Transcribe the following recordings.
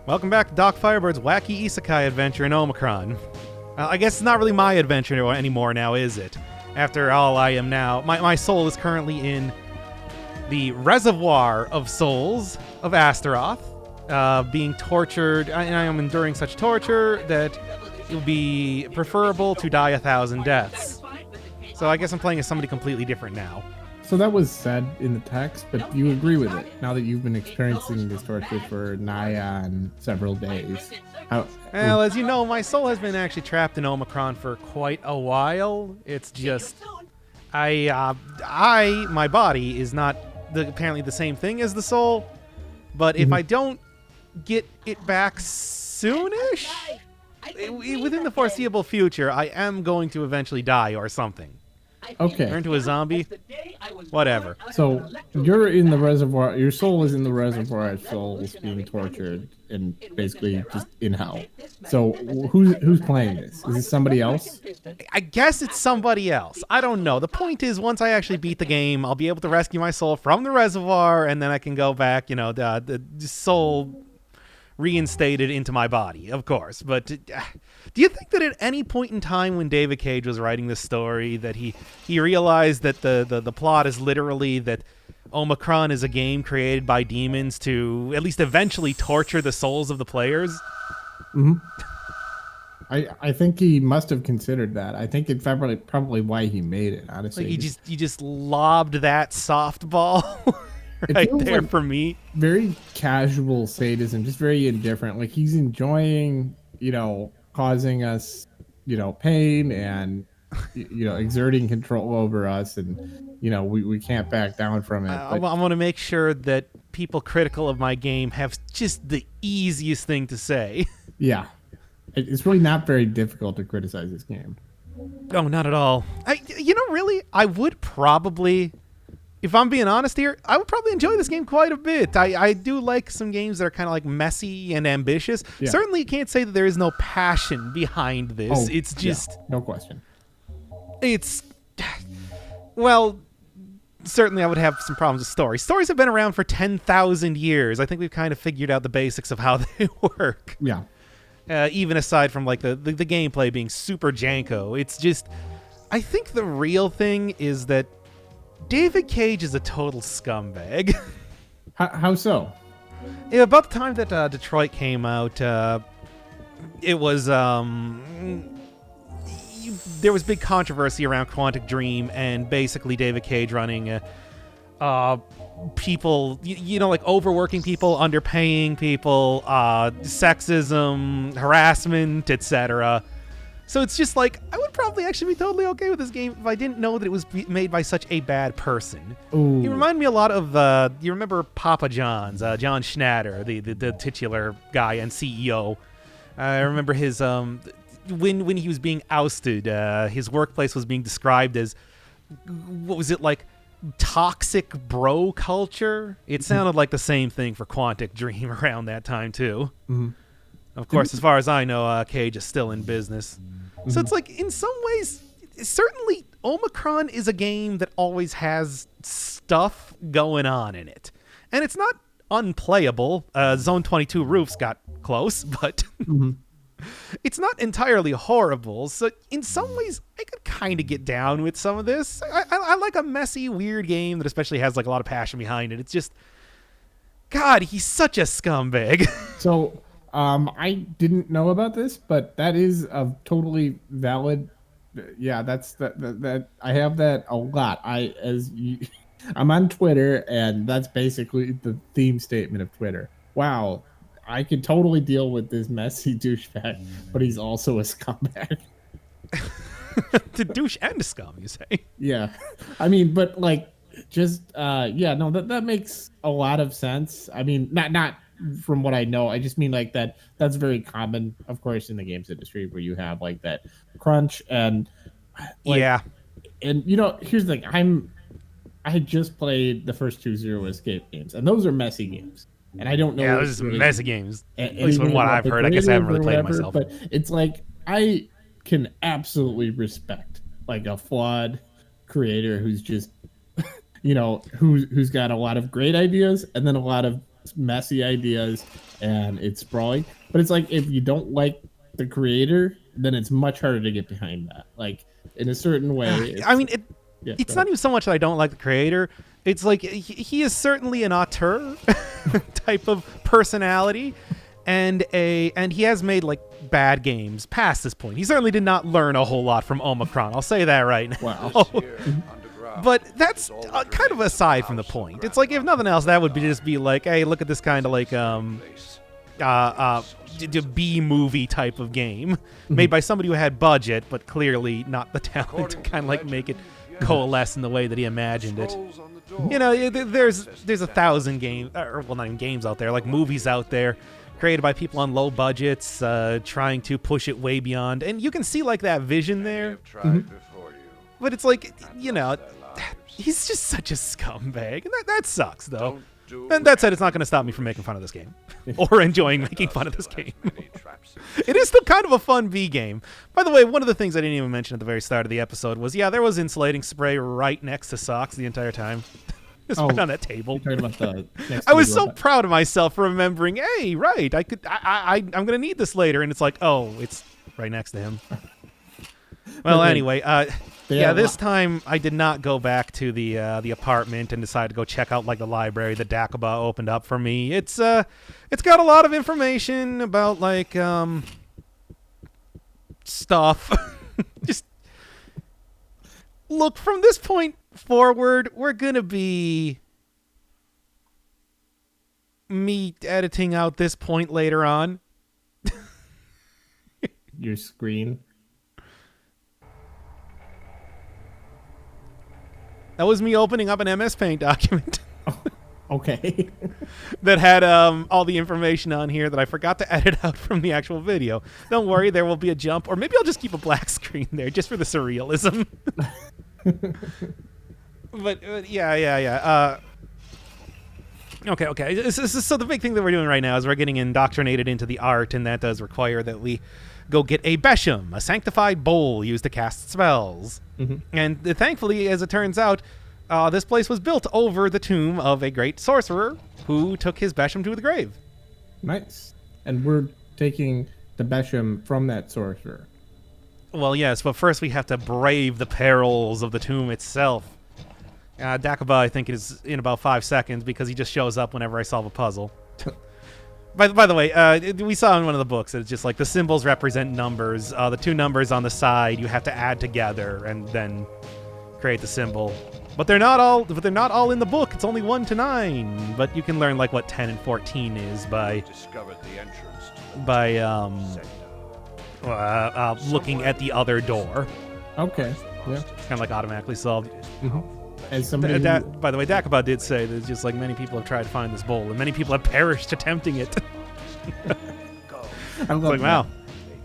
Welcome back to Doc Firebird's wacky isekai adventure in Omikron. I guess it's not really my adventure anymore now, is it? After all, I am now... My soul is currently in the reservoir of souls of Astaroth, being tortured, and I am enduring such torture that it would be preferable to die 1,000 deaths. So I guess I'm playing as somebody completely different now. So that was said in the text, but you agree with it now that you've been experiencing this torture for nigh on several days. Well, as you know, my soul has been actually trapped in Omikron for quite a while. It's just, my body is not apparently the same thing as the soul, but if I don't get it back soonish, within the foreseeable future, I am going to eventually die or something. Okay. Turn into a zombie? Whatever. So you're in the reservoir. Your soul is in the reservoir of souls being tortured and basically just in hell. So who's playing this? Is this somebody else? I guess it's somebody else. I don't know. The point is, once I actually beat the game, I'll be able to rescue my soul from the reservoir, and then I can go back, the soul reinstated into my body, of course. But do you think that at any point in time when David Cage was writing this story that he realized that the plot is literally that Omikron is a game created by demons to at least eventually torture the souls of the players? Mm-hmm. I think he must have considered that. I think it's probably why he made it, honestly. Like he just lobbed that softball right there for me. Very casual sadism, just very indifferent. Like he's enjoying, causing us, pain and, exerting control over us, and, we can't back down from it. I want to make sure that people critical of my game have just the easiest thing to say. Yeah. It's really not very difficult to criticize this game. Oh, not at all. Really, I would probably... If I'm being honest here, I would probably enjoy this game quite a bit. I do like some games that are kind of like messy and ambitious. Yeah. Certainly, you can't say that there is no passion behind this. It's just... Yeah, no question. It's... Well, certainly I would have some problems with stories. Stories have been around for 10,000 years. I think we've kind of figured out the basics of how they work. Yeah. Even aside from like the gameplay being super janko. It's just... I think the real thing is that David Cage is a total scumbag. How so? Yeah, about the time that Detroit came out, it was there was big controversy around Quantic Dream and basically David Cage running people, like overworking people, underpaying people, sexism, harassment, etc. So it's just like, I would probably actually be totally okay with this game if I didn't know that it was made by such a bad person. Ooh. He reminded me a lot of, you remember Papa John's, John Schnatter, the titular guy and CEO. I remember his, when he was being ousted, his workplace was being described as, what was it, like, toxic bro culture? It sounded like the same thing for Quantic Dream around that time, too. Mm-hmm. Of course, as far as I know, Cage is still in business. Mm-hmm. So it's like, in some ways, certainly Omikron is a game that always has stuff going on in it. And it's not unplayable. Zone 22 Roofs got close, but it's not entirely horrible. So in some ways, I could kind of get down with some of this. I like a messy, weird game that especially has like a lot of passion behind it. It's just, God, he's such a scumbag. So... I didn't know about this, but that is a totally valid. Yeah, that's that I have that a lot. I'm on Twitter, and that's basically the theme statement of Twitter. Wow, I could totally deal with this messy douchebag, but he's also a scumbag. The douche and a scum, you say? Yeah, I mean, but like, just that makes a lot of sense. I mean, not. From what I know, I just mean like that's very common, of course, in the games industry where you have like that crunch and and here's the thing, I just played the first 2 Zero Escape games, and those are messy games, and I don't know. Yeah, those are messy games. At least from what I've heard, I guess I haven't really played myself. But it's like I can absolutely respect like a flawed creator who's just who's got a lot of great ideas and then a lot of messy ideas and it's sprawling. But it's like if you don't like the creator, then it's much harder to get behind that. Like in a certain way. I mean, it's not even so much that I don't like the creator. It's like he is certainly an auteur type of personality, and he has made like bad games past this point. He certainly did not learn a whole lot from Omikron. I'll say that right now. Wow. But that's kind of aside from the point. It's like, if nothing else, that would just be like, hey, look at this kind of like B movie type of game made by somebody who had budget, but clearly not the talent to kind of like make it coalesce in the way that he imagined it. You know, there's 1,000 games, or well, not even games out there, like movies out there created by people on low budgets, trying to push it way beyond, and you can see like that vision there. But it's like, you know, he's just such a scumbag, and that sucks though. And that said, it's not going to stop me from making fun of this game or enjoying making fun of this game. It is still kind of a fun V game. By the way, one of the things I didn't even mention at the very start of the episode was, yeah, there was insulating spray right next to socks the entire time. Just right on that table. I was so proud of myself for remembering, hey, right, I'm going to need this later. And it's like, oh, it's right next to him. Well, anyway, this time I did not go back to the apartment and decide to go check out like the library that Dagobah opened up for me. It's got a lot of information about like stuff. Just look, from this point forward, we're gonna be me editing out this point later on. Your screen. That was me opening up an MS Paint document. Okay. That had all the information on here that I forgot to edit out from the actual video. Don't worry, there will be a jump. Or maybe I'll just keep a black screen there just for the surrealism. But yeah. Okay. So the big thing that we're doing right now is we're getting indoctrinated into the art, and that does require that we go get a Besham, a sanctified bowl used to cast spells. Mm-hmm. And thankfully, as it turns out, this place was built over the tomb of a great sorcerer who took his Besham to the grave. Nice. And we're taking the Besham from that sorcerer. Well, yes, but first we have to brave the perils of the tomb itself. Dagobah, I think, is in about 5 seconds because he just shows up whenever I solve a puzzle. By the way, we saw in one of the books that it's just like the symbols represent numbers. The two numbers on the side you have to add together and then create the symbol. But they're not all in the book. It's only 1 to 9. But you can learn like what 10 and 14 is by looking at the other door. Okay. Yeah. It's kind of like automatically solved. Mm-hmm. As somebody by the way, Dagobah did say that it's just like many people have tried to find this bowl, and many people have perished attempting it. I'm like, wow.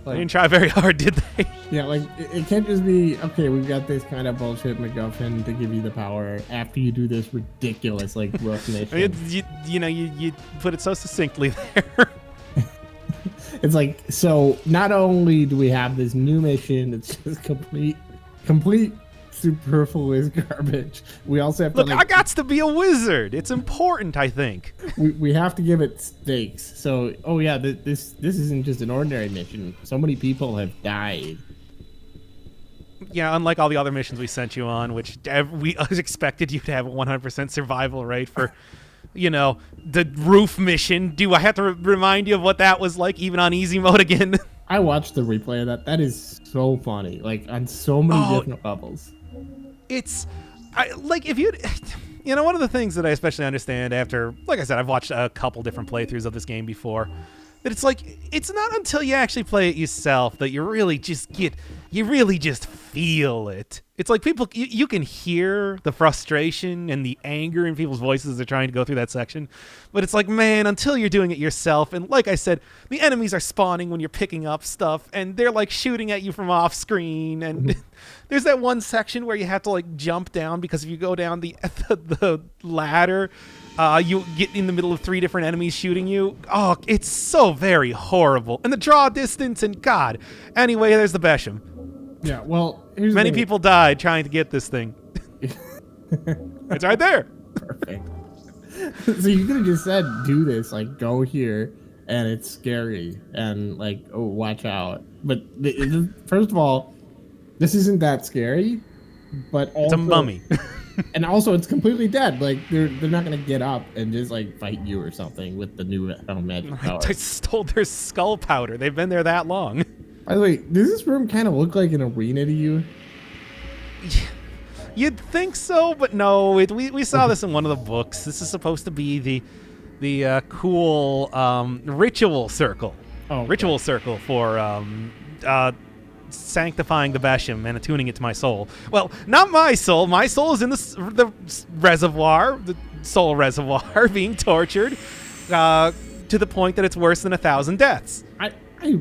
They didn't try very hard, did they? Yeah, like, it can't just be, okay, we've got this kind of bullshit MacGuffin to give you the power after you do this ridiculous, like, rough nation. You put it so succinctly there. It's like, so not only do we have this new mission, it's just complete superfluous garbage. We also have to I got to be a wizard. It's important, I think. We have to give it stakes. So, this isn't just an ordinary mission. So many people have died. Yeah, unlike all the other missions we sent you on, which we expected you to have a 100% survival rate for, the roof mission. Do I have to remind you of what that was like, even on easy mode again? I watched the replay of that. That is so funny, like on so many different levels. One of the things that I especially understand after, like I said, I've watched a couple different playthroughs of this game before, that it's like, it's not until you actually play it yourself that you really just feel it. It's like you can hear the frustration and the anger in people's voices as they're trying to go through that section. But it's like, man, until you're doing it yourself, and like I said, the enemies are spawning when you're picking up stuff, and they're like shooting at you from off screen, and there's that one section where you have to like jump down because if you go down the ladder, you get in the middle of 3 different enemies shooting you. Oh, it's so very horrible. And the draw distance, and God. Anyway, there's the Besham. Yeah, well, many people died trying to get this thing. It's right there. Perfect. So you could have just said, "Do this, like go here, and it's scary, and like oh, watch out." But first of all, this isn't that scary, but It's a also, mummy. and also it's completely dead. Like they're not gonna get up and just like fight you or something with the new magic power. I stole their skull powder. They've been there that long. By the way, does this room kind of look like an arena to you? You'd think so, but no. We saw this in one of the books. This is supposed to be the cool ritual circle. Oh, ritual circle for sanctifying the Besham and attuning it to my soul. Well, not my soul. My soul is in the reservoir, the soul reservoir, being tortured to the point that it's worse than 1,000 deaths. I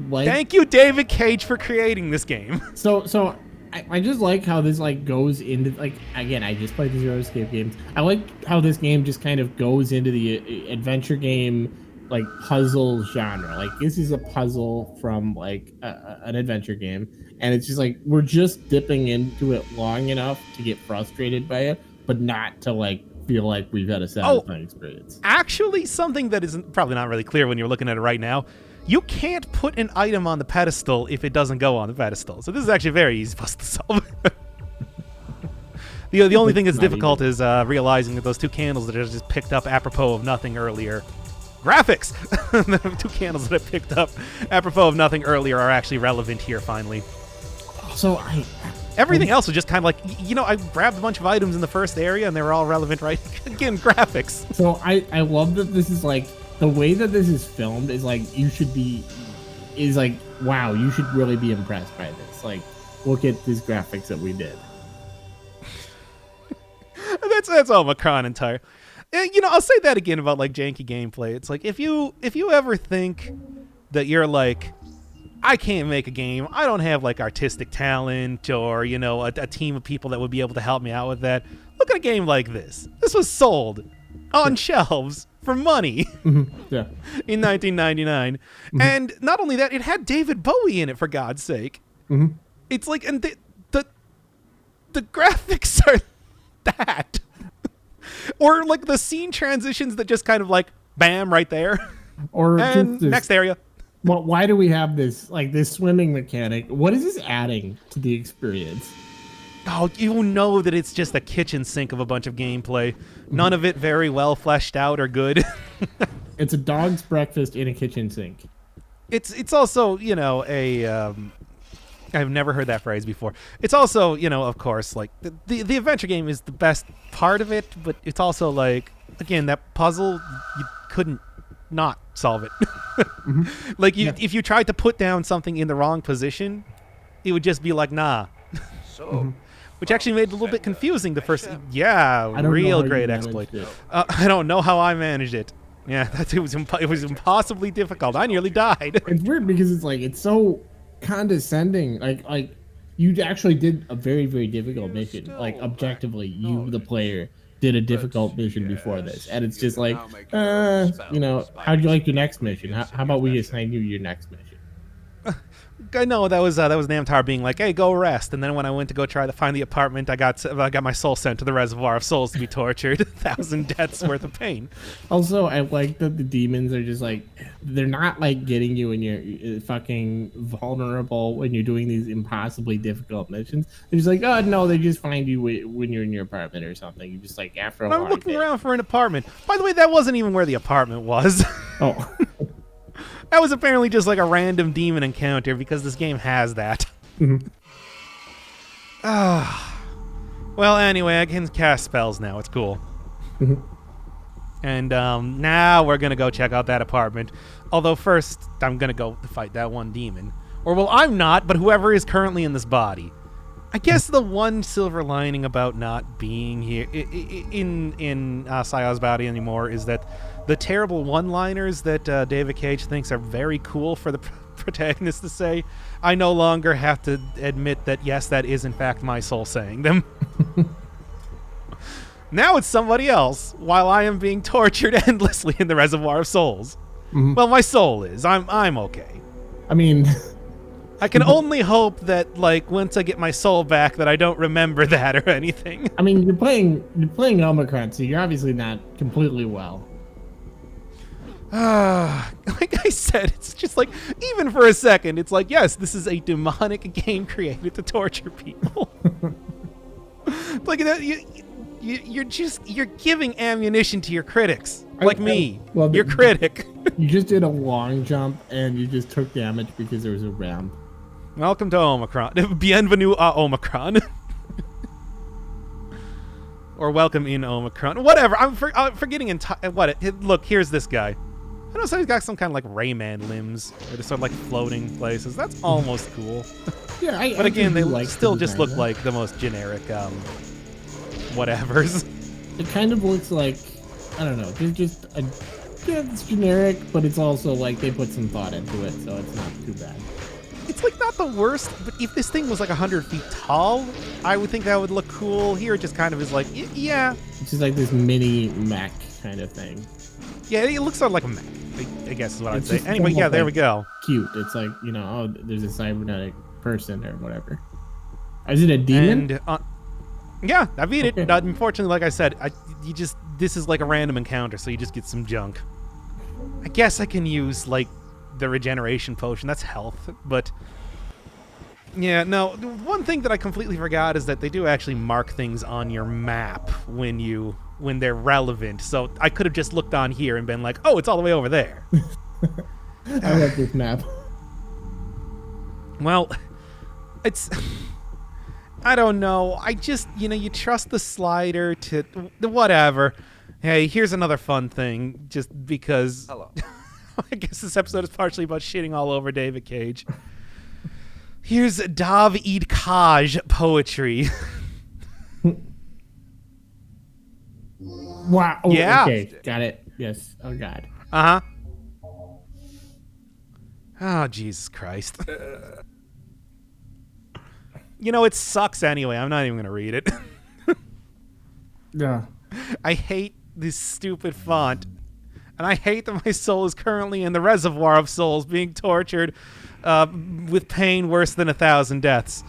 like. Thank you, David Cage, for creating this game. So I just like how this like goes into like again. I just played the Zero Escape games. I like how this game just kind of goes into the adventure game like puzzle genre. Like this is a puzzle from like an adventure game, and it's just like we're just dipping into it long enough to get frustrated by it, but not to like feel like we've had a satisfying experience. Actually, something that isn't probably not really clear when you're looking at it right now. You can't put an item on the pedestal if it doesn't go on the pedestal. So this is actually a very easy puzzle to solve. The only thing that's difficult is realizing that those two candles that I just picked up apropos of nothing earlier. Graphics! The two candles that I picked up apropos of nothing earlier are actually relevant here, finally. So Everything else was just kind of like, I grabbed a bunch of items in the first area and they were all relevant, right? Again, graphics. So I love that this is like, the way that this is filmed is like, wow, you should really be impressed by this. Like, look at these graphics that we did. That's Omikron entire. I'll say that again about like janky gameplay. It's like if you ever think that you're like, I can't make a game, I don't have like artistic talent or a team of people that would be able to help me out with that. Look at a game like this. This was sold on shelves for money yeah. in 1999, and not only that, it had David Bowie in it, for God's sake. It's like, and the graphics are that. Or like the scene transitions that just kind of like bam right there, or and just next area. Well, why do we have this swimming mechanic? What is this adding to the experience? Oh, you know that it's just a kitchen sink of a bunch of gameplay. None of it very well fleshed out or good. It's a dog's breakfast in a kitchen sink. It's also, I've never heard that phrase before. It's also, of course, like the adventure game is the best part of it, but it's also like, again, that puzzle, you couldn't not solve it. Like if you tried to put down something in the wrong position, it would just be like, nah. So, which actually made it a little bit confusing the first. Yeah, real great exploit. I don't know how I managed it. Yeah, it was impossibly difficult. I nearly died. It's weird because it's so condescending. Like you actually did a very, very difficult mission. Like objectively, you the player did a difficult mission before this, and it's just like, how'd you like your next mission? How about we assign you your next mission? I know that was Namtar being like, "Hey, go rest." And then when I went to go try to find the apartment, I got my soul sent to the reservoir of souls to be tortured. 1,000 deaths worth of pain. Also, I like that the demons are just like, they're not like getting you when you're fucking vulnerable when you're doing these impossibly difficult missions. They're just like, oh no, they just find you when you're in your apartment or something. You just like after a while. I'm looking around for an apartment. By the way, that wasn't even where the apartment was. Oh. That was apparently just like a random demon encounter because this game has that. Well, anyway, I can cast spells now. It's cool. And now we're going to go check out that apartment. Although first, I'm going to go fight that one demon. Or, well, I'm not, but whoever is currently in this body. I guess the one silver lining about not being here in Saya's body anymore is that the terrible one-liners that David Cage thinks are very cool for the protagonist to say, I no longer have to admit that, yes, that is in fact my soul saying them. Now it's somebody else, while I am being tortured endlessly in the Reservoir of Souls. Well, my soul is. I'm okay. I mean, I can only hope that, like, once I get my soul back, that I don't remember that or anything. I mean, you're playing Omikron, so you're obviously not completely well. Like I said, it's just like, even for a second, it's like, yes, this is a demonic game created to torture people. Like that, you're giving ammunition to your critics, like me, your critic. You just did a long jump and you just took damage because there was a ramp. Welcome to Omikron. Bienvenue à Omikron. Or welcome in Omikron. Whatever. I'm forgetting look, here's this guy. I know, so he's got some kind of like Rayman limbs, or they're sort of like floating places. That's almost cool. Yeah, but again, they still just look like the most generic whatevers. It kind of looks like, I don't know, there's just it's generic, but it's also like they put some thought into it, so it's not too bad. It's like not the worst, but if this thing was like 100 feet tall, I would think that would look cool. Here it just kind of is like, yeah. It's just like this mini mech kind of thing. Yeah, it looks sort of like a mech, I guess is what I'd say. Anyway, yeah, there we go. Cute. It's like, you know, oh, there's a cybernetic person or whatever. Is it a demon? And, yeah, I beat it. Unfortunately, like I said, this is like a random encounter, so you just get some junk. I guess I can use, like, the regeneration potion. That's health, but yeah, no, one thing that I completely forgot is that they do actually mark things on your map when they're relevant. So I could have just looked on here and been like, oh, it's all the way over there. I like this map. Well, it's I don't know. I just, you trust the slider to whatever. Hey, here's another fun thing, just because. Hello. I guess this episode is partially about shitting all over David Cage. Here's David Cage poetry. Wow. Oh, yeah. Okay. Got it. Yes. Oh, God. Uh-huh. Oh, Jesus Christ. It sucks anyway. I'm not even going to read it. Yeah. I hate this stupid font. And I hate that my soul is currently in the reservoir of souls being tortured with pain worse than 1,000 deaths.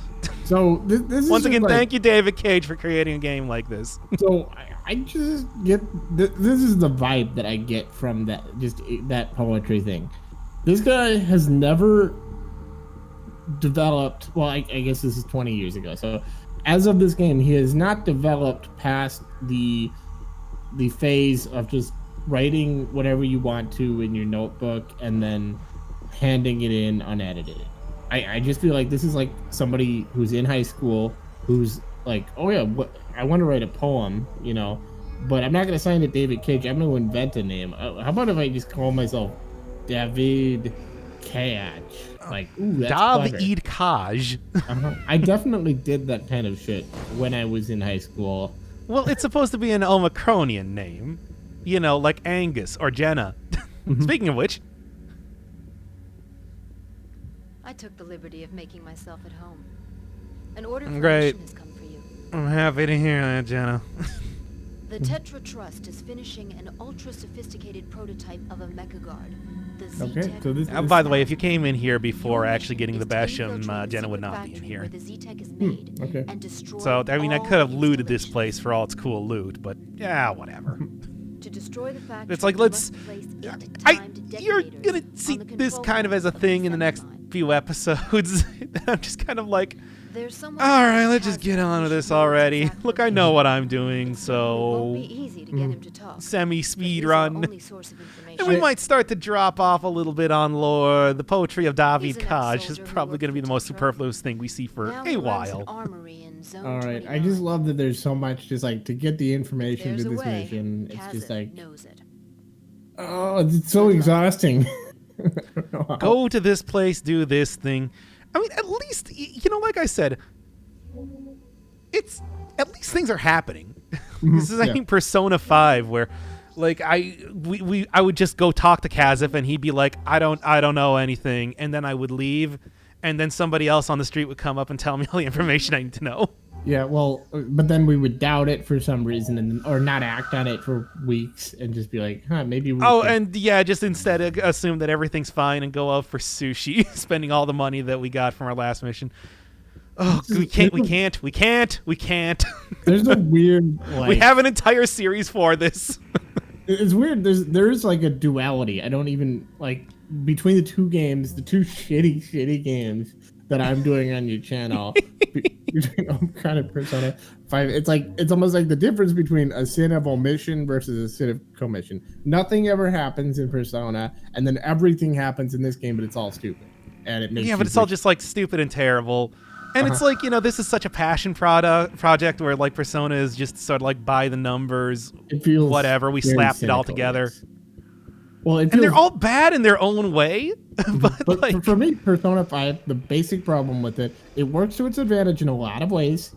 So this is once again, like, thank you, David Cage, for creating a game like this. So I just get this is the vibe that I get from that poetry thing. This guy has never developed. Well, I guess this is 20 years ago. So as of this game, he has not developed past the phase of just writing whatever you want to in your notebook and then handing it in unedited. I just feel like this is like somebody who's in high school who's like, oh yeah, I want to write a poem, but I'm not going to sign it David Cage. I'm going to invent a name. How about if I just call myself David Cage? Like, ooh, that's David Cage. I definitely did that kind of shit when I was in high school. Well, it's supposed to be an Omicronian name. Like Angus or Jenna. Speaking of which. I took the liberty of making myself at home. An order for Great. mission has come for you. I'm happy to hear that, Jenna. The Tetra Trust is finishing an ultra-sophisticated prototype of a mecha guard. The Z-Tech. So this By the way, if you came in here before actually getting the Basham, Jenna would not be in here. The Z-Tech is made okay. and destroy So, I all could have looted this installations. place for all its cool loot, but yeah, whatever. To destroy the factory, It's like, you let's. must place eight timed You're detonators gonna on see the this control kind of as a panels the thing in the next assembly line. few episodes. I'm just kind of like, There's someone all right, who let's just has get on with information this knows already. exactly Look, what I to know do. what I'm doing, It so won't be easy to get him to talk. semi-speed but he's our run. only source of information. And we might start to drop off a little bit on lore. The poetry of David He's an Cage is ex-soldier who probably worked going to be for the most Tetra. superfluous thing we see for Now a he runs while. an armory in Zone All right. I 29. just love that there's so much just like to get the information There's to a this way. mission. It's just Kazan like, knows it. oh, it's so exhausting. Go to this place, do this thing. I mean, at least, like I said, at least things are happening. This is, I think, Persona 5, where, like, I would just go talk to Kazif, and he'd be like, I don't know anything, and then I would leave, and then somebody else on the street would come up and tell me all the information I need to know. Yeah, well, but then we would doubt it for some reason, or not act on it for weeks, and just be like, "Huh, maybe we." Oh, could. and yeah, just instead assume that everything's fine and go out for sushi, spending all the money that we got from our last mission. Oh, we can't. There's a weird. Like, we have an entire series for this. It's weird. There's like a duality. I don't even like between the two games, the two shitty games that I'm doing on your channel. Between Omikron and Persona 5, it's almost like the difference between a sin of omission versus a sin of commission. Nothing ever happens in Persona, and then everything happens in this game, but it's all stupid, and it makes but it's all just like stupid and terrible. And it's like, this is such a passion project where like Persona is just sort of like by the numbers. It feels whatever. We slapped it all together. Yes. Well, and they're all bad in their own way. but like, for me, Persona 5, the basic problem with it works to its advantage in a lot of ways,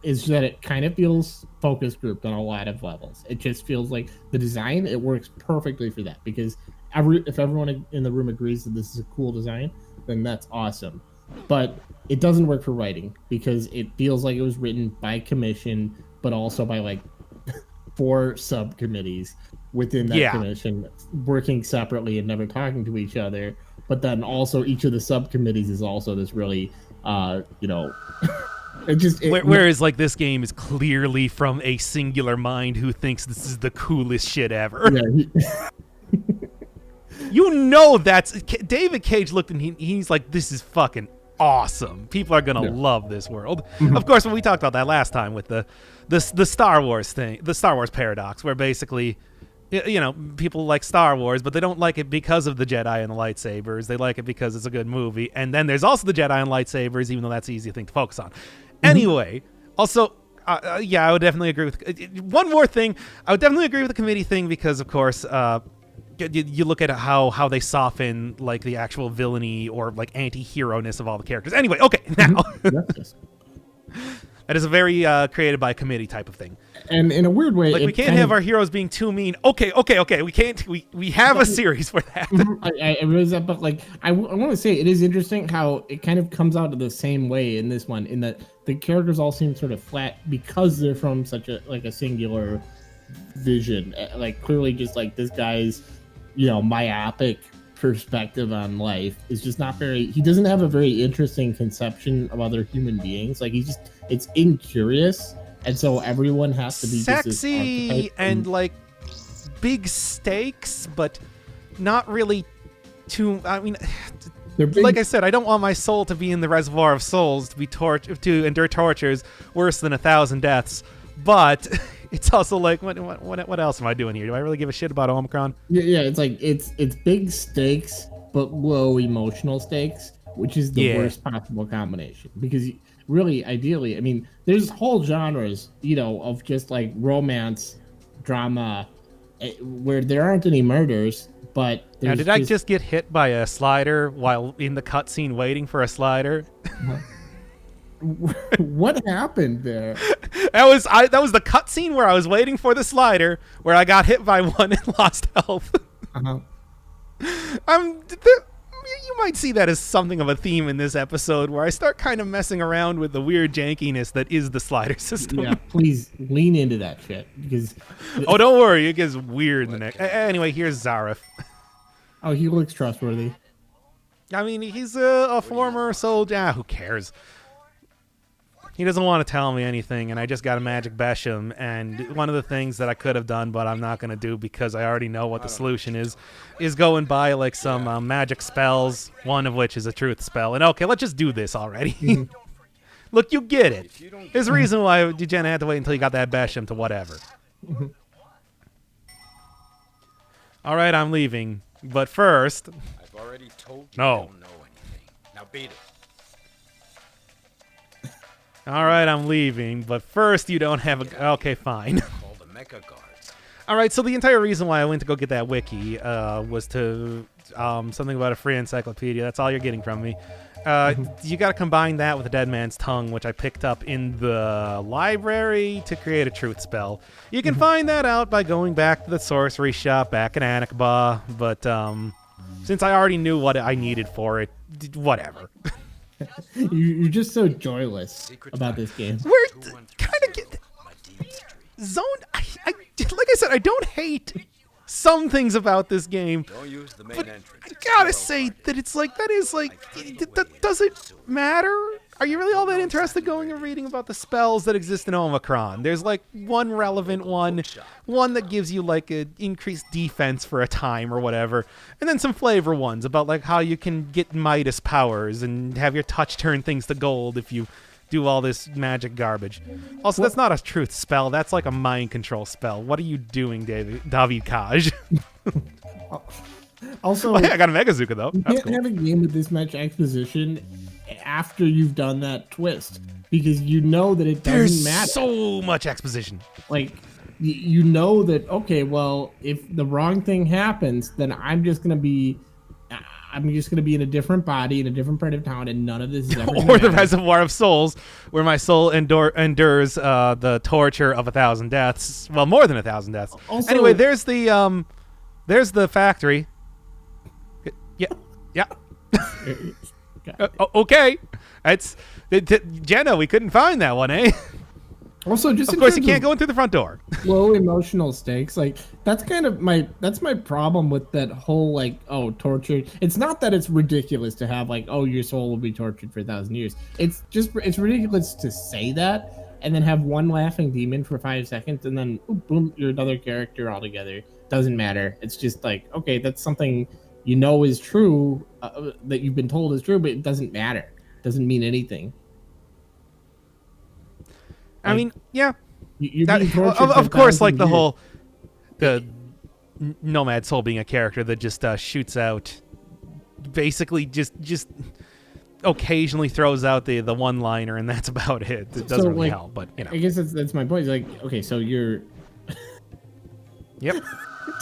is that it kind of feels focus grouped on a lot of levels. It just feels like the design, it works perfectly for that, because if everyone in the room agrees that this is a cool design, then that's awesome. But it doesn't work for writing, because it feels like it was written by commission, but also by like 4 subcommittees within that commission, working separately and never talking to each other. But then also each of the subcommittees is also this really, whereas like this game is clearly from a singular mind who thinks this is the coolest shit ever. Yeah, that's David Cage looked and he's like, this is fucking awesome. People are gonna love this world. Of course, when we talked about that last time with the Star Wars thing, the Star Wars paradox, where basically, people like Star Wars, but they don't like it because of the Jedi and the lightsabers. They like it because it's a good movie. And then there's also the Jedi and lightsabers, even though that's the easy thing to focus on. Anyway, also, I would definitely agree with one more thing. I would definitely agree with the committee thing because, of course, you look at how they soften like the actual villainy or like anti-hero-ness of all the characters. Anyway, okay, now that is a very created by committee type of thing. And in a weird way, like we can't have our heroes being too mean. Okay, we can't. We have a series for that. I realize that, but like I want to say it is interesting how it kind of comes out of the same way in this one, in that the characters all seem sort of flat because they're from such a singular vision. Like clearly, just like this guy's myopic perspective on life is just not very. He doesn't have a very interesting conception of other human beings. Like it's incurious. And so everyone has to be sexy and like big stakes, but not really too. I mean, like I said, I don't want my soul to be in the reservoir of souls to be to endure tortures worse than 1,000 deaths. But it's also like, what else am I doing here? Do I really give a shit about Omikron? Yeah. It's like it's big stakes, but low emotional stakes, which is the worst possible combination. Because really, ideally, I mean, there's whole genres, of just like romance, drama, where there aren't any murders, but now, did I just get hit by a slider while in the cutscene waiting for a slider? What happened there? That was the cutscene where I was waiting for the slider, where I got hit by one and lost health. You might see that as something of a theme in this episode, where I start kind of messing around with the weird jankiness that is the slider system. Yeah, please lean into that shit, because oh, don't worry, it gets weird in the next. Anyway, here's Zareth. Oh, he looks trustworthy. I mean, he's a former soldier. Who cares? He doesn't want to tell me anything, and I just got a magic Besham, and one of the things that I could have done, but I'm not going to do because I already know what the solution is go and buy like some magic spells, one of which is a truth spell. And okay, let's just do this already. Look, you get it. There's a reason why Jenna had to wait until you got that Besham to whatever. All right, I'm leaving, but first... I've already told you no. I don't know anything. Now beat it. All right, I'm leaving, but first you don't have a... Okay, fine. Call the mecha guards. All right, so the entire reason why I went to go get that wiki was to... something about a free encyclopedia. That's all you're getting from me. You got to combine that with a dead man's tongue, which I picked up in the library to create a truth spell. You can find that out by going back to the sorcery shop back in Anakba, but since I already knew what I needed for it, whatever. You're just so joyless about this game. We're kind of get zoned. Like I said, I don't hate some things about this game. Don't use the main But entrance. I gotta say that it's like, that is like, does it matter? Are you really all that interested going and reading about the spells that exist in Omikron? There's like one relevant one that gives you like a increased defense for a time or whatever, and then some flavor ones about like how you can get Midas powers and have your touch turn things to gold if you do all this magic garbage. Also, that's not a truth spell. That's like a mind control spell. What are you doing, David Kaj? Also, Oh, hey, I got a Megazuka though. you That's can't cool. have a game with this much exposition after you've done that twist, because you know that it doesn't There's matter. so much exposition. Like, you know that, okay, well, if the wrong thing happens, then I'm just gonna be in a different body in a different part of town, and none of this is ever gonna Or the matter. Reservoir of Souls, where my soul endures the torture of 1,000 deaths. Well, more than 1,000 deaths. Also- Anyway, there's the factory. Yeah. Okay. It's Jenna. We couldn't find that one, eh? Also, just Of in course, you terms can't of go in through the front door. low emotional stakes, like that's my problem with that whole like, oh, torture. It's not that it's ridiculous to have like, oh, your soul will be tortured for 1,000 years. It's ridiculous to say that and then have one laughing demon for 5 seconds and then boom, you're another character altogether. Doesn't matter. It's just like, okay, that's something you know is true, that you've been told is true, but it doesn't matter. Doesn't mean anything. I mean, yeah. You're That- being tortured of for course, like 1,000 the years. whole Nomad Soul being a character that just shoots out, basically just occasionally throws out the one liner, and that's about it. It doesn't really help, but you know. I guess that's my point. It's like, okay, so you're Yep.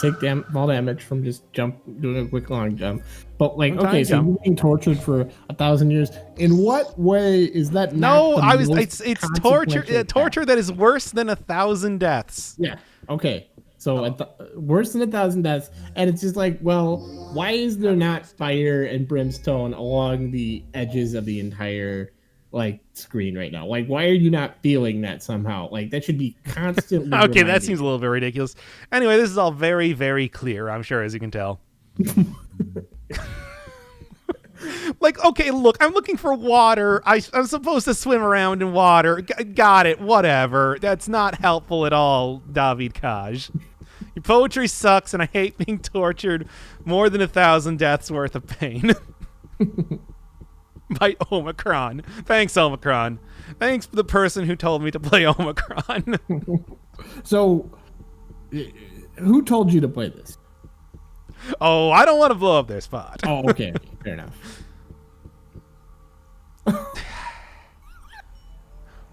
take fall damage from just doing a quick long jump, but like, Long okay, time so jump. you're being tortured for 1,000 years. In what way is that? No, not the most it's torture. consequential Torture path? that is worse than 1,000 deaths. Yeah. Okay. So worse than 1,000 deaths, and it's just like, well, why is there not fire and brimstone along the edges of the entire like screen right now? Like, why are you not feeling that somehow? Like, that should be constantly. Okay, that reminding seems a you. little bit ridiculous. Anyway, this is all very, very clear, I'm sure, as you can tell. Like, okay, look, I'm looking for water. I'm supposed to swim around in water. Got it, whatever. That's not helpful at all, David Kaj. Your poetry sucks, and I hate being tortured more than 1,000 deaths worth of pain. By Omikron. Thanks, Omikron. Thanks for the person who told me to play Omikron. So, who told you to play this? Oh, I don't want to blow up their spot. Oh, okay, fair enough.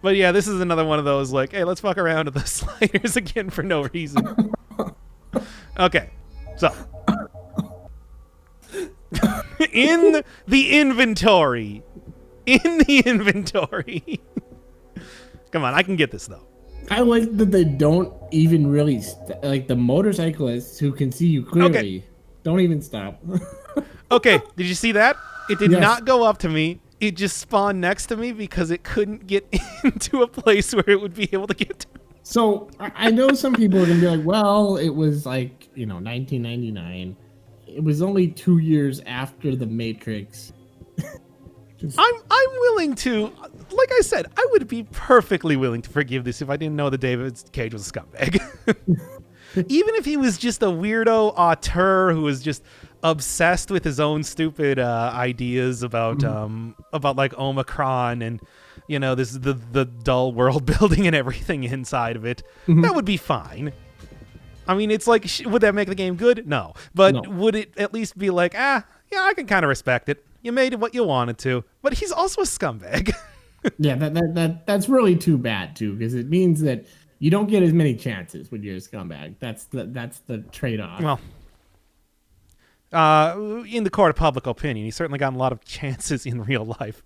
But yeah, this is another one of those like, hey, let's fuck around with the sliders again for no reason. Okay, so in the inventory. Come on, I can get this though. I like that they don't even really like the motorcyclists who can see you clearly. Okay. Don't even stop. Okay, did you see that? It did Yes. not go up to me. It just spawned next to me because it couldn't get into a place where it would be able to get to. So I know some people are gonna be like, well, it was like, 1999. It was only 2 years after the Matrix. I'm willing to, like I said, I would be perfectly willing to forgive this if I didn't know that David Cage was a scumbag. Even if he was just a weirdo auteur who was just obsessed with his own stupid ideas about like Omikron and this is the dull world building and everything inside of it, that would be fine. I mean, it's like, would that make the game good? No. But No. would it at least be like, yeah, I can kind of respect it. You made what you wanted to. But he's also a scumbag. Yeah, that's really too bad too, because it means that you don't get as many chances when you're a scumbag. That's the trade-off. Well, in the court of public opinion, he's certainly gotten a lot of chances in real life.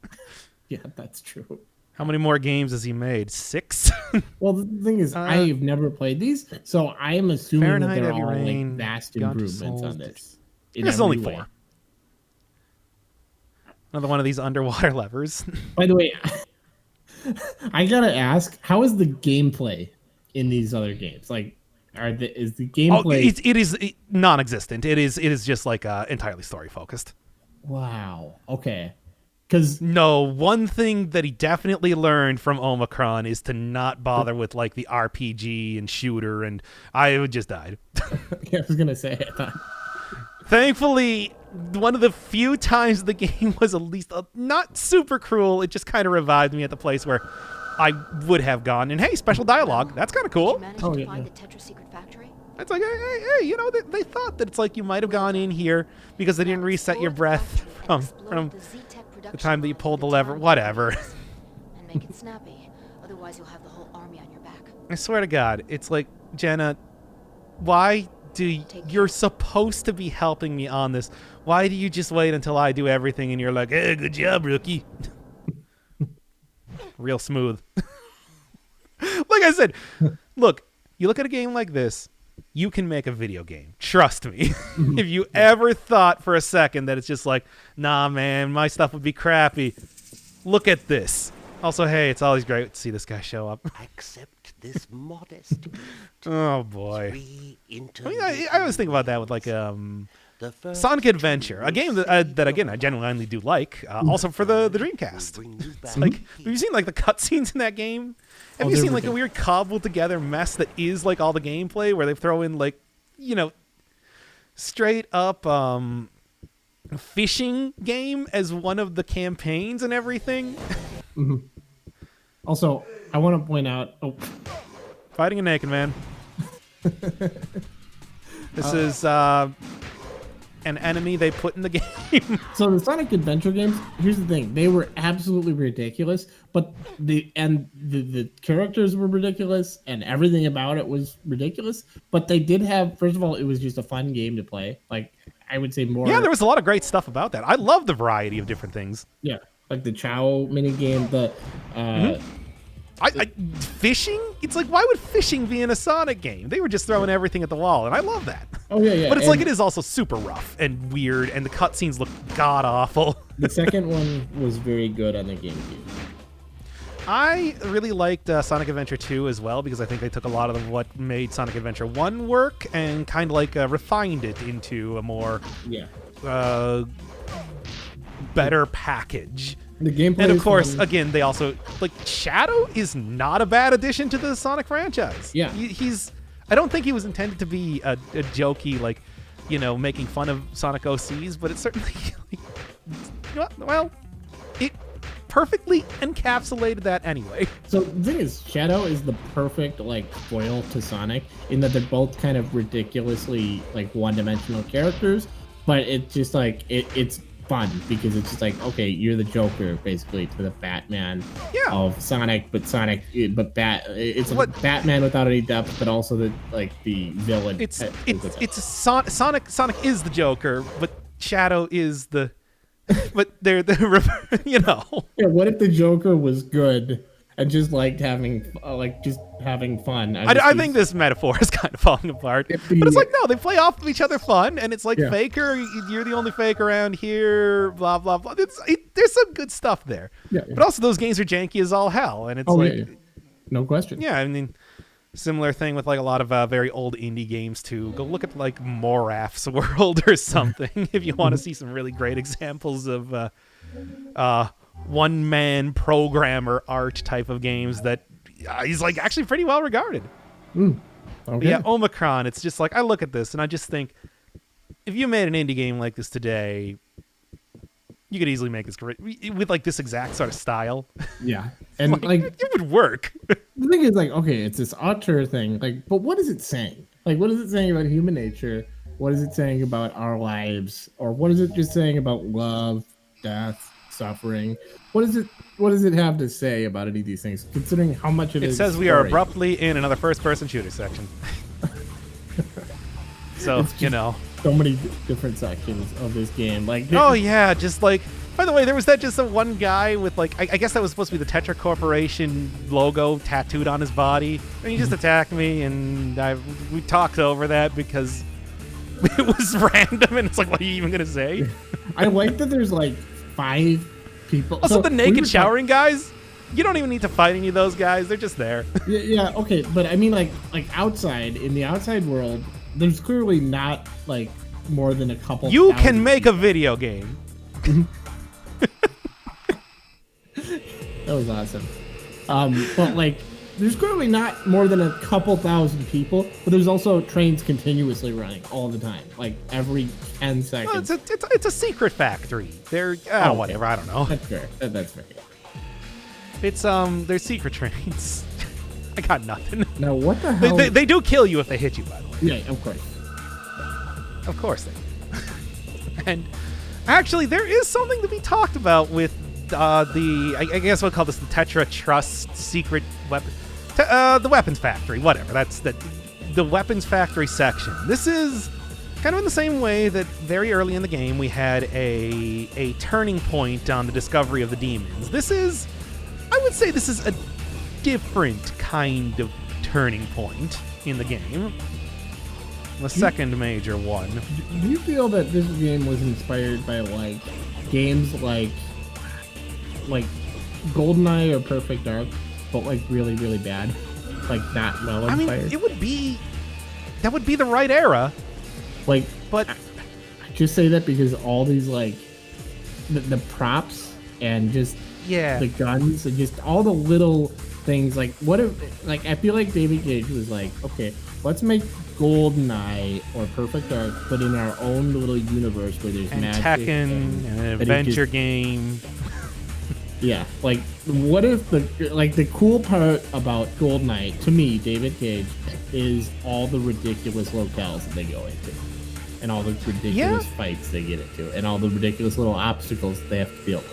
Yeah, that's true. How many more games has he made? 6? Well, the thing is, I've never played these, so I am assuming Fahrenheit, that they're Heavy all Rain, like vast Gone to improvements Souls. on this. This is only 4. Another one of these underwater levers. By the way, I gotta ask, how is the gameplay in these other games? Like, is the gameplay? It is non-existent. It is just like entirely story focused. Wow. Okay. Because No, one thing that he definitely learned from Omikron is to not bother with like the RPG and shooter, and I just died. yeah, I was gonna say. Thankfully, one of the few times the game was at least not super cruel, it just kind of revived me at the place where I would have gone. And hey, special dialogue. That's kind of Did you cool. manage Oh, to yeah, find yeah. the Tetra secret factory? It's like, hey, you know, they thought that it's like you might have gone in here because they didn't reset your breath from the time that you pulled the lever. Whatever. And make it snappy. Otherwise, you'll have the whole army on your back. I swear to God, it's like, Jenna, why you're supposed to be helping me on this. Why do you just wait until I do everything and you're like, hey, good job, rookie? Real smooth. Like I said, look, you look at a game like this, you can make a video game. Trust me. If you ever thought for a second that it's just like, nah, man, my stuff would be crappy, look at this. Also, hey, it's always great to see this guy show up. Accept this modest gift. Oh, boy. We I mean, I always think about that with like the first Sonic Adventure, a game that again I genuinely do like. Also for the Dreamcast. bring you back. It's like, have you seen like the cutscenes in that game? Have you they're seen like a ridiculous. weird cobbled together mess that is like all the gameplay where they throw in like, you know, straight up fishing game as one of the campaigns and everything? Also, I want to point out. Oh, Fighting a naked man. This is an enemy they put in the game. so the Sonic Adventure games. Here's the thing: they were absolutely ridiculous, but the characters were ridiculous, and everything about it was ridiculous. But they did have. First of all, it was just a fun game to play. Like I would say more. Yeah, there was a lot of great stuff about that. I love the variety of different things. Yeah, like the Chow mini game. The Fishing? It's like, why would fishing be in a Sonic game? They were just throwing everything at the wall, and I love that. oh yeah. But it's and like it is also super rough and weird, and the cutscenes look god awful. The second one was very good on the GameCube. I really liked Sonic Adventure 2 as well, because I think they took a lot of what made Sonic Adventure 1 work and kind of like refined it into a more Yeah. better package. The gameplay. And of is course, fun. again, they also like Shadow is not a bad addition to the Sonic franchise. Yeah. He's. I don't think he was intended to be a jokey, like, you know, making fun of Sonic OCs, but it certainly, well, it perfectly encapsulated that anyway. So the thing is, Shadow is the perfect like foil to Sonic in that they're both kind of ridiculously like one-dimensional characters, but it's just like it's fun because it's just like, okay, you're the Joker basically to the Batman of Sonic, but it's What- like Batman without any depth, but also the villain. Sonic is the Joker, but Shadow is the, but they're the you know. Yeah, what if the Joker was good and just liked having fun? I think this metaphor is kind of falling apart. But it's like, no, they play off of each other fun, and it's like, Yeah. Faker, you're the only fake around here, blah, blah, blah. There's some good stuff there. Yeah. But also, those games are janky as all hell, and it's yeah. No question. yeah, I mean, similar thing with like a lot of very old indie games too. Go look at like Moraf's World or something if you want to see some really great examples of one-man programmer art type of games that he's like actually pretty well regarded. Okay. But yeah, Omikron, it's just like I look at this and I just think if you made an indie game like this today, you could easily make this great with like this exact sort of style. Yeah. And like it would work. the thing is, like, okay, it's this auteur thing, like, but what is it saying? Like, what is it saying about human nature? What is it saying about our lives? Or what is it just saying about love, death, suffering? What does it have to say about any of these things, considering how much It says we are abruptly in another first-person shooter section. So, you know. so many different sections of this game. Like, Oh, yeah, just like... By the way, there was that just one guy with, like... I guess that was supposed to be the Tetra Corporation logo tattooed on his body. And he just attacked me, and we talked over that because it was random, and it's like, what are you even going to say? I like that there's, like, 5 people. Also, the we naked were showering guys, you don't even need to fight any of those guys. They're just there. Yeah, okay, but I mean, like outside, in the outside world, there's clearly not like more than a couple. You thousand can make a video game. That was awesome. But like, there's clearly not more than a couple thousand people, but there's also trains continuously running all the time, like every 10 seconds. Well, it's a secret factory. They're whatever. I don't know. That's fair. That's fair. It's they're secret trains. I got nothing. Now, what the hell? They do kill you if they hit you, by the way. Yeah, of course. Of course they do. And actually, there is something to be talked about with I guess we'll call this the Tetra Trust secret weapon. The weapons factory, whatever. That's the weapons factory section. This is kind of in the same way that very early in the game we had a turning point on the discovery of the demons. I would say this is a different kind of turning point in the game. The second major one. Do you feel that this game was inspired by like games like GoldenEye or Perfect Dark, but like really, really bad? Like not well inspired? I mean, that would be the right era. Like, but I just say that because all these like the props and just the guns and just all the little things, like what if, like, I feel like David Cage was like, okay, let's make GoldenEye or Perfect Dark, but in our own little universe where there's magic Tekken and an adventure game. Yeah, like what if the cool part about GoldenEye to me, David Cage, is all the ridiculous locales that they go into, and all the ridiculous fights they get into, and all the ridiculous little obstacles they have to deal with.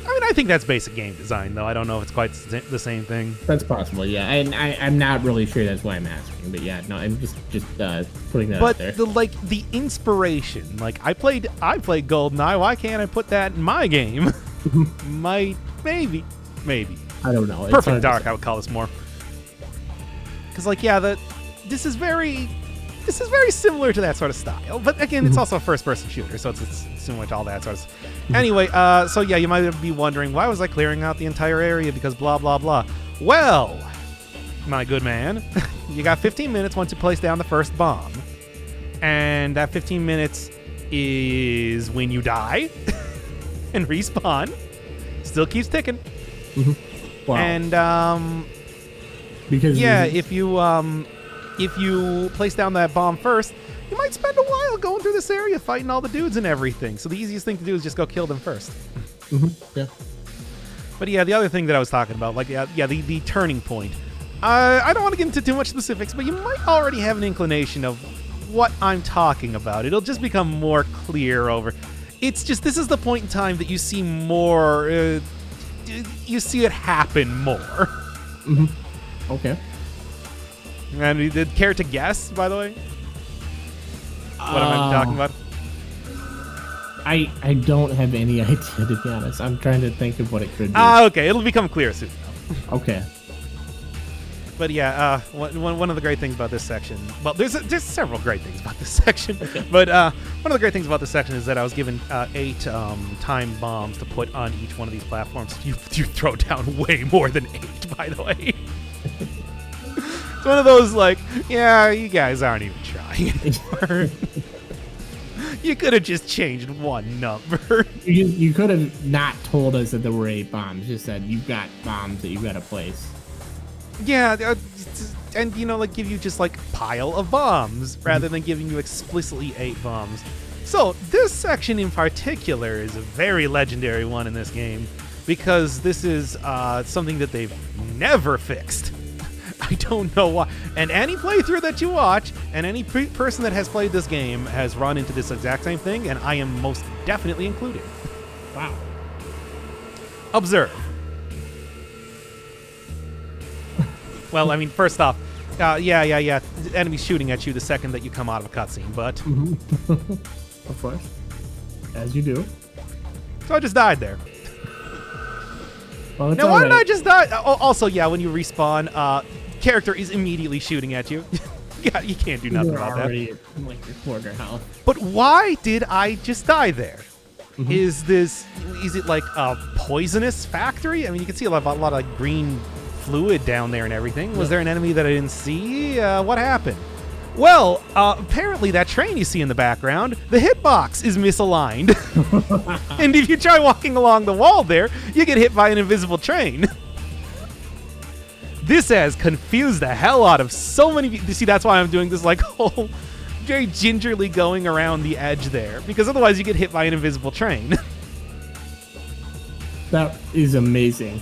I mean, I think that's basic game design, though. I don't know if it's quite the same thing. That's possible, yeah. And I'm not really sure that's why I'm asking, but yeah, no, I'm just putting that out there. But the inspiration, like I played GoldenEye. Why can't I put that in my game? Maybe. I don't know. Perfect Dark, I would call this more. Because, like, this is very similar to that sort of style. But again, it's also a first-person shooter, so it's similar to all that sort of stuff. Anyway, so yeah, you might be wondering, why was I clearing out the entire area? Because blah, blah, blah. Well, my good man, you got 15 minutes once you place down the first bomb. And that 15 minutes is when you die and respawn. Still keeps ticking. Wow. And, because if you place down that bomb first, you might spend a while going through this area fighting all the dudes and everything. So the easiest thing to do is just go kill them first. Yeah. But yeah, the other thing that I was talking about, like, the turning point. I don't want to get into too much specifics, but you might already have an inclination of what I'm talking about. It'll just become more clear over. It's just, this is the point in time that you see more, you see it happen more. Okay. And you did care to guess, by the way? What am I talking about? I don't have any idea, to be honest. I'm trying to think of what it could be. Okay. It'll become clear soon enough. Okay. But yeah, one of the great things about this section, well, there's several great things about this section, but one of the great things about this section is that I was given 8 time bombs to put on each one of these platforms. You throw down way more than 8, by the way. It's one of those, like, yeah, you guys aren't even trying anymore. You could have just changed one number. You could have not told us that there were 8 bombs. Just said you've got bombs that you've got to place. Yeah, and, like, give you just, like, pile of bombs rather than giving you explicitly 8 bombs. So this section in particular is a very legendary one in this game because this is something that they've never fixed. I don't know why. And any playthrough that you watch, and any person that has played this game has run into this exact same thing, and I am most definitely included. Wow. Observe. Well, I mean, first off, the enemy's shooting at you the second that you come out of a cutscene, but... Of course. As you do. So I just died there. Well, now, why did I just die? Also, yeah, when you respawn, character is immediately shooting at you. Yeah, you can't do nothing about that. You're already at, like, your quarter health. But why did I just die there? is it like a poisonous factory? I mean, you can see a lot of green fluid down there and everything. Was there an enemy that I didn't see? What happened? Well, apparently that train you see in the background, the hitbox is misaligned. And if you try walking along the wall there, you get hit by an invisible train. This has confused the hell out of so many people. See, that's why I'm doing this like whole very gingerly going around the edge there, because otherwise you get hit by an invisible train. That is amazing.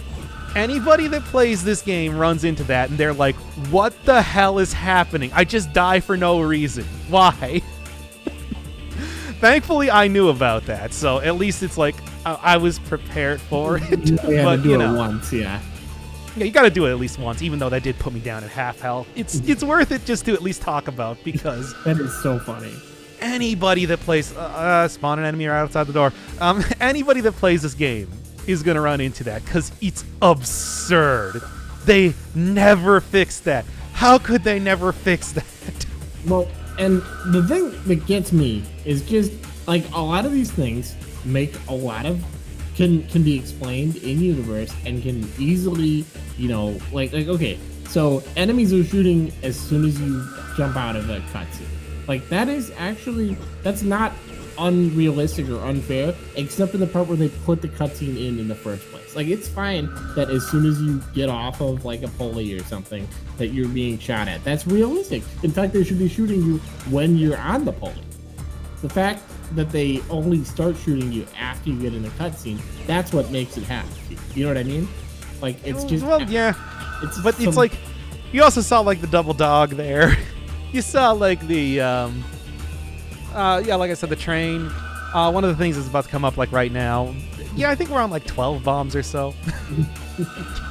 Anybody that plays this game runs into that and they're like, what the hell is happening? I just die for no reason. Why? Thankfully, I knew about that, so at least it's like I was prepared for it. You had But, to do you it know. once, yeah. Yeah, you got to do it at least once, even though that did put me down at half health. It's worth it just to at least talk about, because That is so funny. anybody that plays spawn an enemy right outside the door. Anybody that plays this game is gonna run into that, because it's absurd. They never fixed that. How could they never fix that? Well, and the thing that gets me is just like a lot of these things make a lot of can be explained in universe and can easily, you know, like okay, so enemies are shooting as soon as you jump out of a cutscene. Like that's not unrealistic or unfair, except in the part where they put the cutscene in the first place. Like, it's fine that as soon as you get off of like a pulley or something that you're being shot at. That's realistic. In fact, they should be shooting you when you're on the pulley. The fact that they only start shooting you after you get in a cutscene, that's what makes it happen. You know what I mean? Like, it's just yeah. It's like you also saw like the double dog there. You saw like the like I said, the train. One of the things that's about to come up like right now. Yeah, I think we're on like 12 bombs or so.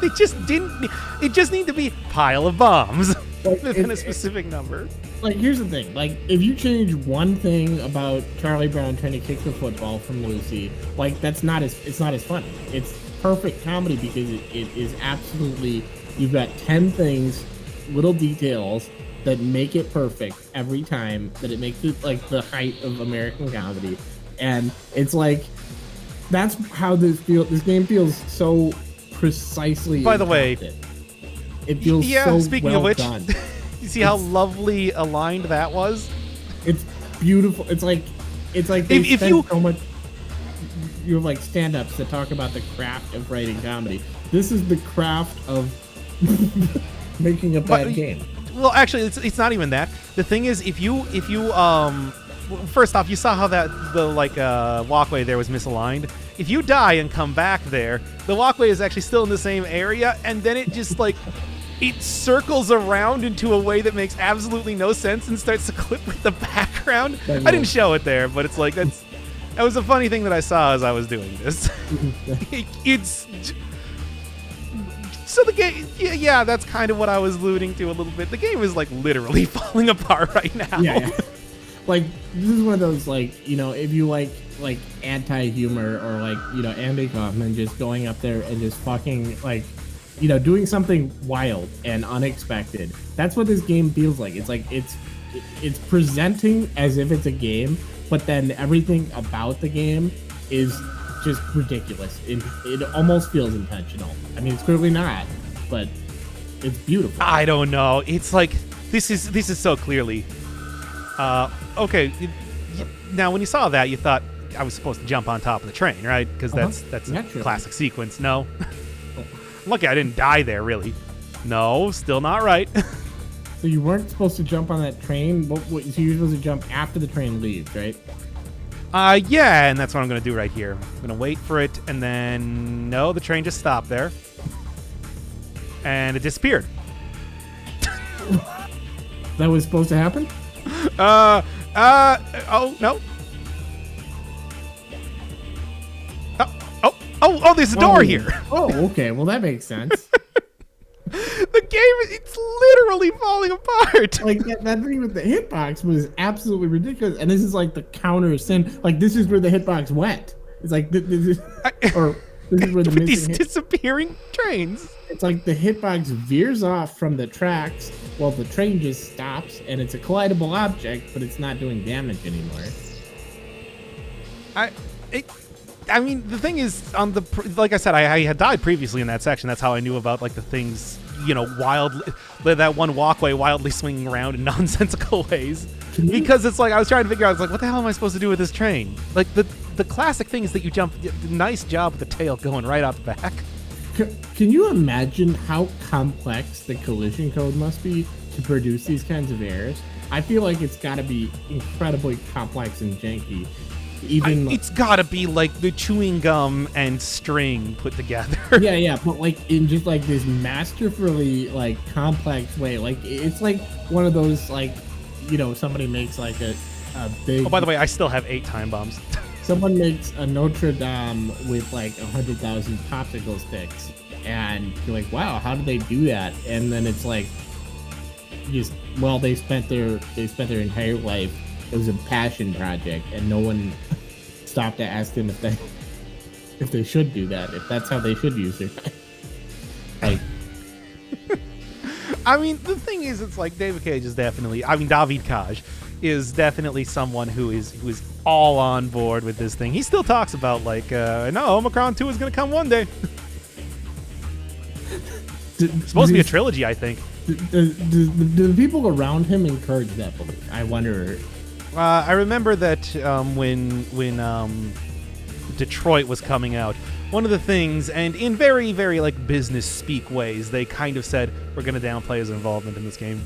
It just need to be pile of bombs within a specific number. Like, here's the thing. Like, if you change one thing about Charlie Brown trying to kick the football from Lucy, like, it's not as funny. It's perfect comedy because it is absolutely, you've got 10 things, little details that make it perfect every time, that it makes it like the height of American comedy. And it's like, that's how this game feels so precisely. By the way, it feels so speaking well of which, done. You see how lovely aligned that was? It's beautiful. It's like they If spend you- so much. You have like stand-ups that talk about the craft of writing comedy. This is the craft of making a bad game. Well, actually, it's not even that. The thing is, if you first off, you saw how the walkway there was misaligned. If you die and come back there, the walkway is actually still in the same area, and then it just like it circles around into a way that makes absolutely no sense and starts to clip with the background. I didn't show it there, but it's like that was a funny thing that I saw as I was doing this. So the game, yeah, that's kind of what I was alluding to a little bit. The game is like literally falling apart right now. Yeah. Like, this is one of those, like, you know, if you like anti-humor or like, you know, Andy Kaufman just going up there and just fucking like, you know, doing something wild and unexpected. That's what this game feels like. It's like it's presenting as if it's a game, but then everything about the game is just ridiculous. It almost feels intentional. I mean, it's clearly not, but it's beautiful. I don't know. It's like this is so clearly. Okay. Now, when you saw that, you thought I was supposed to jump on top of the train, right? Because that's a Naturally. classic sequence. No. Lucky I didn't die there, really. No, still not right. So you weren't supposed to jump on that train? So you're supposed to jump after the train leaves, right? Yeah, and that's what I'm going to do right here. I'm going to wait for it, and then... No, the train just stopped there. And it disappeared. That was supposed to happen? Oh, no. Oh, there's a door here. Oh, okay. Well, that makes sense. The game, it's literally falling apart. Like, that thing with the hitbox was absolutely ridiculous. And this is like the counter sin. Like, this is where the hitbox went. It's like, this is where the With these missing disappearing trains. It's like the hitbox veers off from the tracks while the train just stops, and it's a collidable object, but it's not doing damage anymore. I mean, the thing is, like I said, I had died previously in that section. That's how I knew about like the things, that one walkway wildly swinging around in nonsensical ways. Because it's like I was trying to figure out, I was like, what the hell am I supposed to do with this train? Like the classic thing is that you jump. Nice job with the tail going right out the back. Can you imagine how complex the collision code must be to produce these kinds of errors? I feel like it's got to be incredibly complex and janky. It's got to be like the chewing gum and string put together. Yeah, but like in just like this masterfully like complex way. Like it's like one of those like, somebody makes like a big. Oh, by the way, I still have 8 time bombs. Someone makes a Notre Dame with like 100,000 popsicle sticks, and you're like, wow, how did they do that? And then it's like, they spent their entire life. It was a passion project, and no one stopped to ask them if they should do that, if that's how they should use their time. Like, I mean, the thing is, it's like David Cage is definitely. I mean, David Cage is definitely someone who is all on board with this thing. He still talks about like, no, Omikron 2 is going to come one day. It's supposed to be a trilogy, I think. Do the people around him encourage that belief? I wonder. I remember that when Detroit was coming out, one of the things, and in very, very like business speak ways, they kind of said, we're going to downplay his involvement in this game.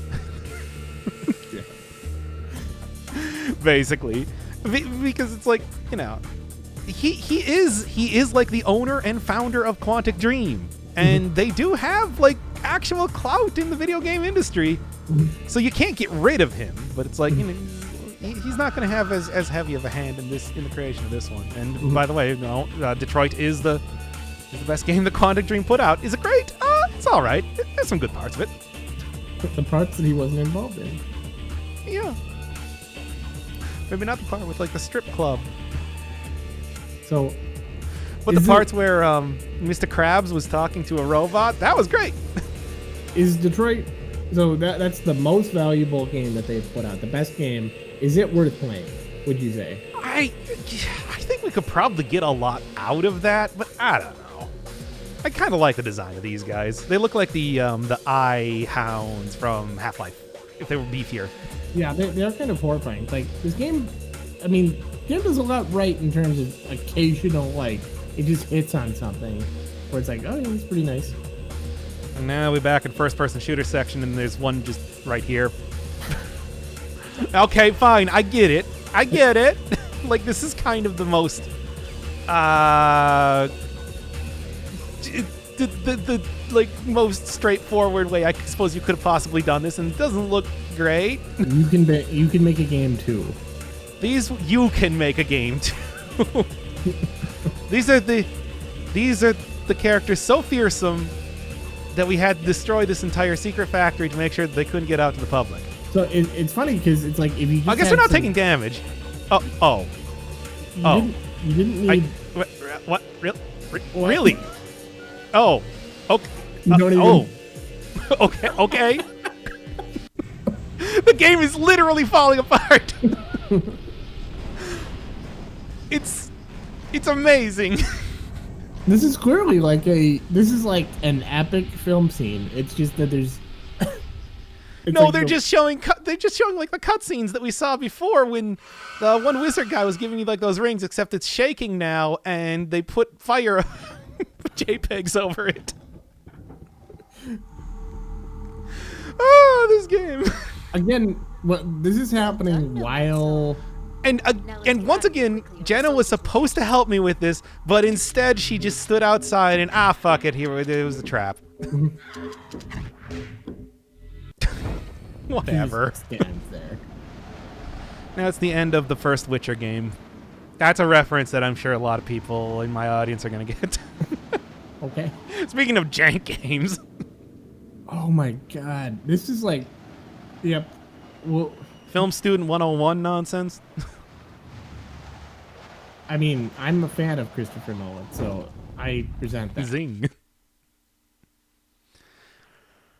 Basically, because it's like, he is like the owner and founder of Quantic Dream, and they do have like actual clout in the video game industry, so you can't get rid of him. But it's like, he's not going to have as heavy of a hand in the creation of this one. And by the way, Detroit is the best game that Quantic Dream put out. Is it great? It's all right. There's some good parts of it. The parts that he wasn't involved in. Yeah. Maybe not the part with like the strip club. So, but the parts where Mr. Krabs was talking to a robot, that was great. Is Detroit? So that's the most valuable game that they've put out. The best game. Is it worth playing? Would you say? I think we could probably get a lot out of that, but I don't know. I kind of like the design of these guys. They look like the eye hounds from Half-Life, if they were beefier. Yeah, they're kind of horrifying. Like, this game, I mean, game does a lot right in terms of occasional, like, it just hits on something where it's like, oh, yeah, it's pretty nice. And now we're back in first-person shooter section, and there's one just right here. Okay, fine, I get it. Like, this is kind of the most, the like most straightforward way I suppose you could have possibly done this, and it doesn't look great. You can make a game too. You can make a game too. These are the characters so fearsome that we had to destroy this entire secret factory to make sure that they couldn't get out to the public. So it's funny because it's like if you. Just I guess we're not taking damage. You didn't need. What? Really? Oh. Okay. Okay. The game is literally falling apart. It's amazing. This is clearly like an epic film scene. It's just that there's. No, they're just showing like the cutscenes that we saw before when the one wizard guy was giving you like those rings, except it's shaking now, and they put fire JPEGs over it. Oh, this game. Again, this is happening while. And once again, Jenna was supposed to help me with this, but instead she just stood outside and fuck it, here it was a trap. Whatever. Stands there. Now it's the end of the first Witcher game. That's a reference that I'm sure a lot of people in my audience are gonna get. Okay. Speaking of jank games. Oh my god, this is like, yep. Well, Film Student 101 nonsense. I mean, I'm a fan of Christopher Nolan, so I present that. Zing.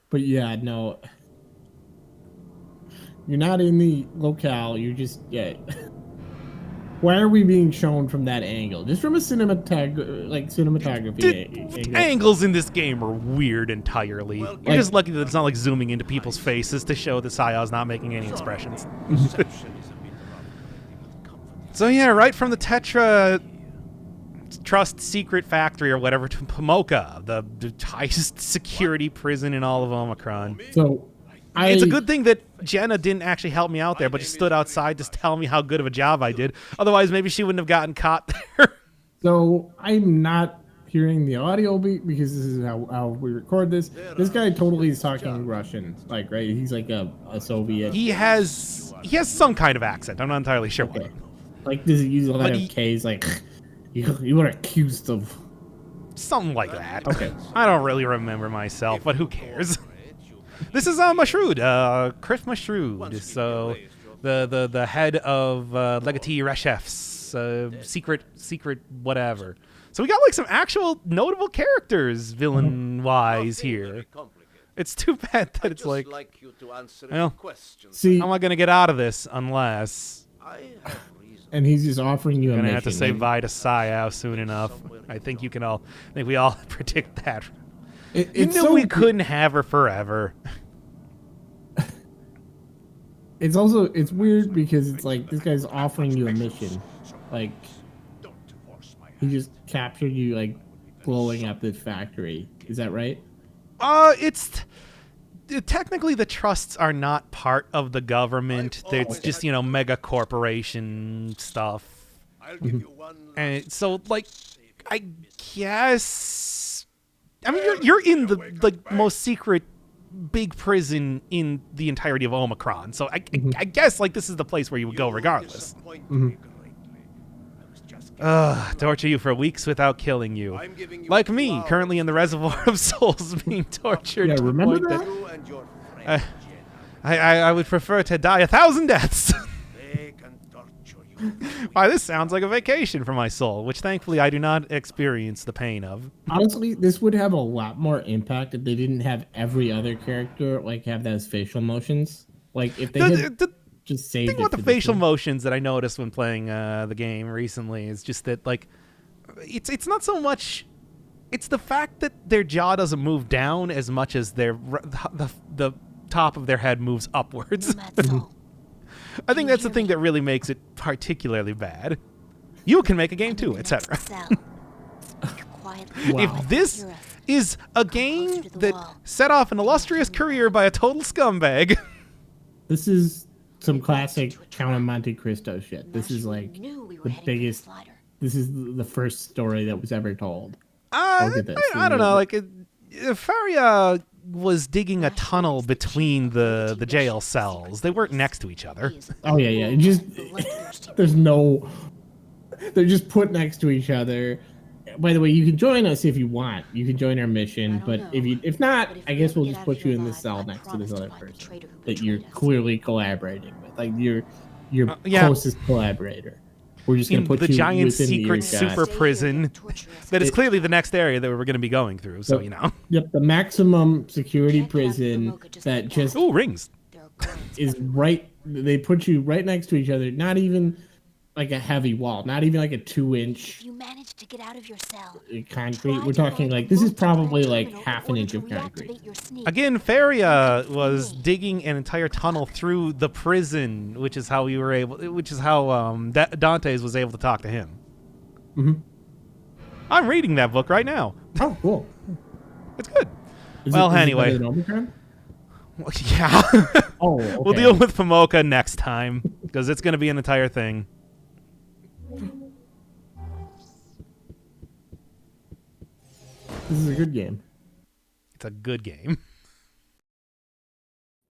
But yeah, no. You're not in the locale, you're just, yeah. Why are we being shown from that angle? Just from a cinematography angle. Angles in this game are weird entirely. You're just lucky that it's not like zooming into people's faces to show that Saya's not making any expressions. So yeah, right from the Tetra Trust secret factory or whatever to Pomoka, the highest security prison in all of Omikron. So It's a good thing that Jenna didn't actually help me out there, but just stood outside to tell me how good of a job I did. Otherwise, maybe she wouldn't have gotten caught there. So I'm not hearing the audio beat because this is how we record this. This guy totally is talking Russian, like, right? He's like a Soviet. He has some kind of accent. I'm not entirely sure what. Like, does he use a lot of K's? Like, you were accused of something like that. Okay. I don't really remember myself, but who cares? This is Mashrud, Krif Mashrud. So the head of Legatee Reshef's secret whatever. So we got like some actual notable characters villain-wise here. It's too bad that it's like, well, See, how am I gonna get out of this unless and he's just offering you a gonna mission. have to say bye to Sayao soon enough. I think we all predict that. It's we couldn't have her forever. It's weird because it's like this guy's offering you a mission. Like, he just captured you, like, blowing up this factory. Is that right? Technically the trusts are not part of the government. It's just, mega corporation stuff. And so, like, I guess, I mean, you're in the most secret big prison in the entirety of Omikron. So I guess, like, this is the place where you would go regardless. Torture you for weeks without killing you. Like me, currently in the Reservoir of Souls being tortured. Yeah, to the remember point that I would prefer to die 1,000 deaths. Why, this sounds like a vacation for my soul, which thankfully I do not experience the pain of. Honestly, this would have a lot more impact if they didn't have every other character, like, have those facial motions. Like, if they had just saved The thing about the facial motions that I noticed when playing the game recently is just that, like, it's not so much, it's the fact that their jaw doesn't move down as much as the top of their head moves upwards. Nomad Soul. I think that's the thing that really makes it particularly bad. You can make a game too, etc. If this is a game that set off an illustrious career by a total scumbag. This is some classic Count of Monte Cristo shit. This is like the biggest. This is the first story that was ever told. I don't know. Like, Faria was digging a tunnel between the jail cells. They weren't next to each other. Oh yeah. It just there's no. They're just put next to each other. By the way, you can join us if you want. You can join our mission, but if not, I guess we'll just put you in this cell next to this other person that you're clearly collaborating with, like your closest collaborator. We're just gonna put the you giant within secret the super prison that is clearly the next area that we're going to be going through. So Yep, the maximum security prison that just rings is right. They put you right next to each other. Not even like a heavy wall. Not even like a 2-inch. You managed to get out of your cell. Concrete. We're talking like this is probably like half an inch of concrete. Again, Faria was digging an entire tunnel through the prison, which is how Dantes was able to talk to him. Mm-hmm. I'm reading that book right now. Oh, cool. It's good. Is Anyway. it Omikron? Yeah. Oh, okay. We'll deal with Pomoka next time because it's going to be an entire thing. This is a good game. It's a good game.